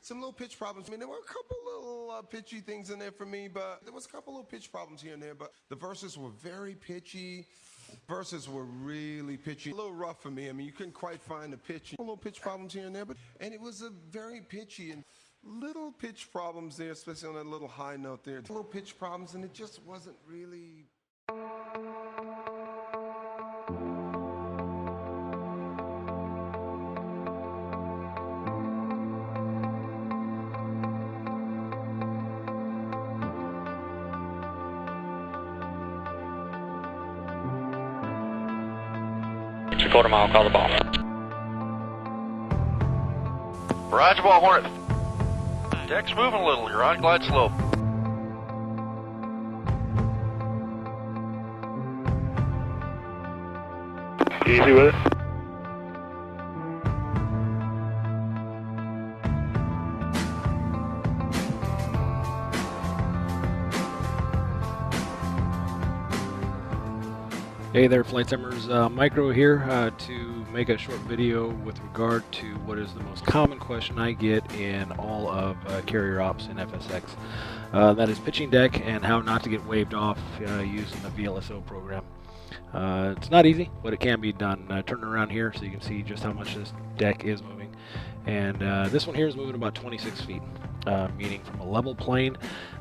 some little pitch problems. I mean, there were a couple little pitchy things in there for me, but there was a couple little pitch problems here and there. But the verses were very pitchy. Verses were really pitchy. A little rough for me. I mean, you couldn't quite find the pitch. A little pitch problems here and there, and it was a very pitchy and little pitch problems there, especially on that little high note there. Little pitch problems, and it just wasn't really. Quarter mile, call the ball. Roger, ball, Hornet. Deck's moving a little. You're on glide slope. Easy with it. Hey there, Flight Simmers. Micro here to make a short video with regard to what is the most common question I get in all of carrier ops in FSX. That is pitching deck and how not to get waved off using the VLSO program. It's not easy, but it can be done. Turn it around here so you can see just how much this deck is moving. And this one here is moving about 26 feet, meaning from a level plane,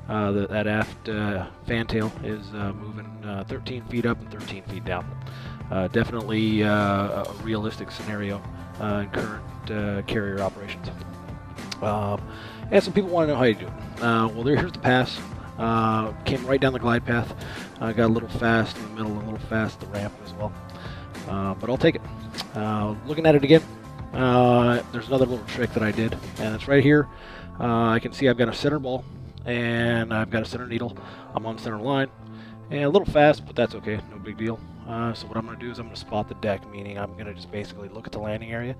that aft fantail is moving 13 feet up and 13 feet down. Definitely a realistic scenario in current carrier operations. And some people want to know how you do it. Well, here's the pass. Came right down the glide path. Got a little fast in the middle, a little fast the ramp as well. But I'll take it. Looking at it again, there's another little trick that I did, and it's right here. I can see I've got a center ball and I've got a center needle. I'm on center line and a little fast, but that's okay, no big deal. So what I'm going to do is I'm going to spot the deck, meaning I'm going to just basically look at the landing area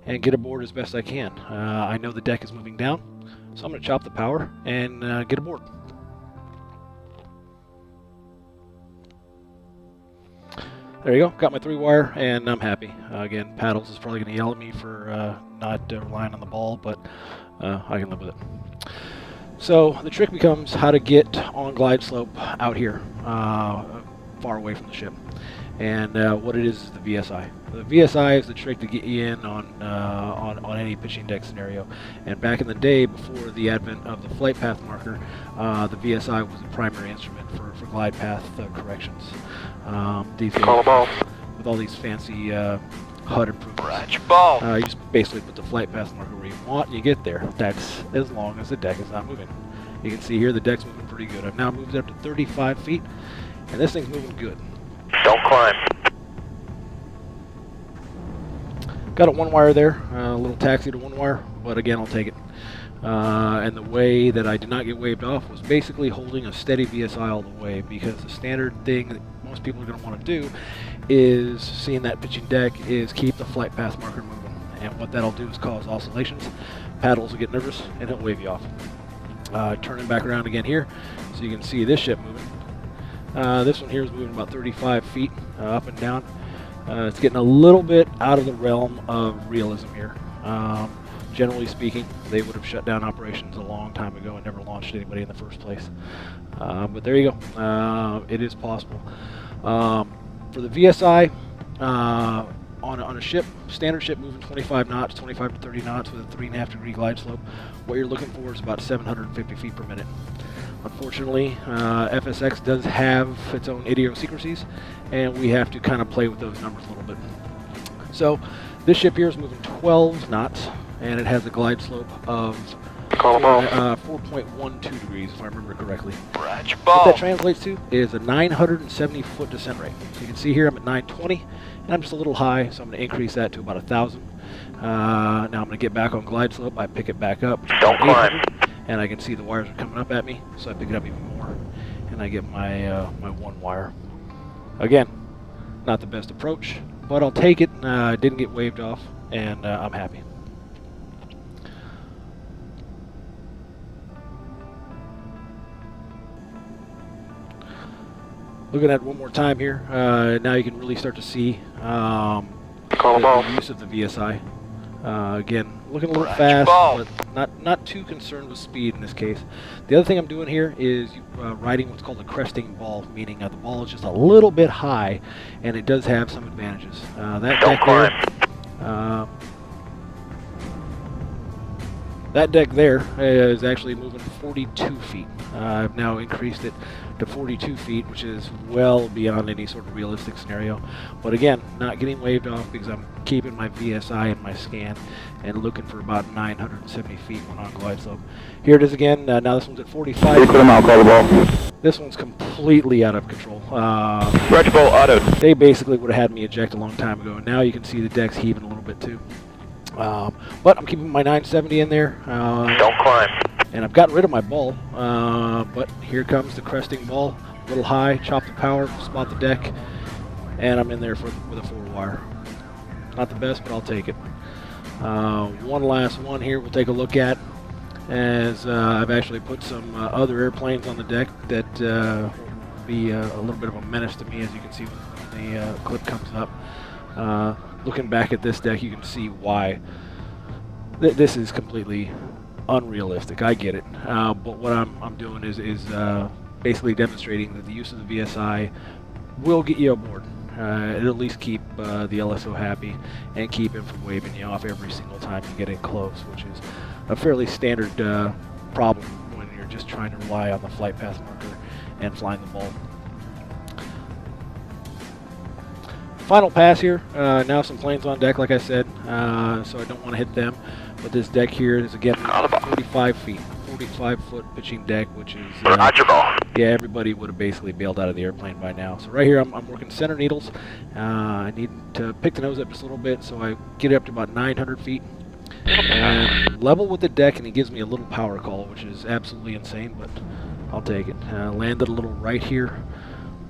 and get aboard as best I can. I know the deck is moving down, so I'm going to chop the power and get aboard. There you go, got my 3-wire and I'm happy. Again, Paddles is probably going to yell at me for not relying on the ball, but I can live with it. So the trick becomes how to get on glide slope out here, far away from the ship. And what it is the VSI. The VSI is the trick to get you in on any pitching deck scenario. And back in the day, before the advent of the flight path marker, the VSI was the primary instrument for glide path corrections. Call a ball. With all these fancy HUD improvements. Roger, ball. You just basically put the flight path marker where you want, and you get there. That's as long as the deck is not moving. You can see here the deck's moving pretty good. I've now moved it up to 35 feet, and this thing's moving good. Don't climb. Got a 1-wire there, a little taxi to 1-wire, but again, I'll take it. And the way that I did not get waved off was basically holding a steady VSI all the way, because the standard thing that most people are going to want to do is, seeing that pitching deck, is keep the flight path marker moving. And what that'll do is cause oscillations. Paddles will get nervous and it'll wave you off. Turning back around again here, so you can see this ship moving. This one here is moving about 35 feet up and down. It's getting a little bit out of the realm of realism here. Generally speaking, they would have shut down operations a long time ago and never launched anybody in the first place. But there you go. It is possible. For the VSI, on a ship, standard ship moving 25 knots, 25 to 30 knots with a 3.5 degree glide slope, what you're looking for is about 750 feet per minute. Unfortunately, FSX does have its own idiosyncrasies, and we have to kind of play with those numbers a little bit. So this ship here is moving 12 knots, and it has a glide slope of 4.12 degrees, if I remember correctly. Roger, ball. What that translates to is a 970-foot descent rate. So you can see here I'm at 920, and I'm just a little high, so I'm going to increase that to about 1,000. Now I'm going to get back on glide slope. I pick it back up. Don't climb. And I can see the wires are coming up at me, so I pick it up even more, and I get my my 1-wire. Again, not the best approach, but I'll take it. I didn't get waved off, and I'm happy. Looking at it one more time here, now you can really start to see Call a ball. the use of the VSI. Again, looking a little fast, but not too concerned with speed in this case. The other thing I'm doing here is riding what's called a cresting ball, meaning the ball is just a little bit high, and it does have some advantages. That deck there is actually moving 42 feet. I've now increased it to 42 feet, which is well beyond any sort of realistic scenario. But again, not getting waved off because I'm keeping my VSI in my scan and looking for about 970 feet when on glide slope. Here it is again. Now this one's at 45. This one's completely out of control. They basically would have had me eject a long time ago. Now you can see the deck's heaving a little bit too. But I'm keeping my 970 in there. Don't climb. And I've gotten rid of my ball. But here comes the cresting ball. A little high, chop the power, spot the deck, and I'm in there with a 4-wire. Not the best, but I'll take it. One last one here we'll take a look at, as I've actually put some other airplanes on the deck that will be a little bit of a menace to me, as you can see when the clip comes up. Looking back at this deck, you can see why this is completely unrealistic. I get it, but what I'm doing is basically demonstrating that the use of the VSI will get you aboard. It'll at least keep the LSO happy and keep him from waving you off every single time you get in close, which is a fairly standard problem when you're just trying to rely on the flight path marker and flying the ball. Final pass here. Now some planes on deck, like I said, so I don't want to hit them. But this deck here is again 45 feet, 45-foot pitching deck, which is yeah, everybody would have basically bailed out of the airplane by now. So right here, I'm working center needles. I need to pick the nose up just a little bit, so I get it up to about 900 feet. And level with the deck, and he gives me a little power call, which is absolutely insane, but I'll take it. Landed a little right here.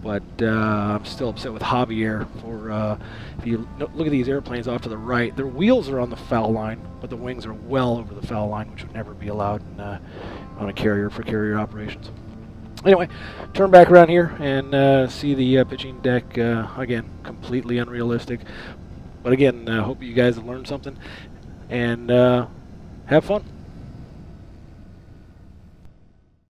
But I'm still upset with Javier for, if you look at these airplanes off to the right, their wheels are on the foul line, but the wings are well over the foul line, which would never be allowed on a carrier for carrier operations. Anyway, turn back around here and see the pitching deck, again, completely unrealistic. But again, hope you guys have learned something, and have fun.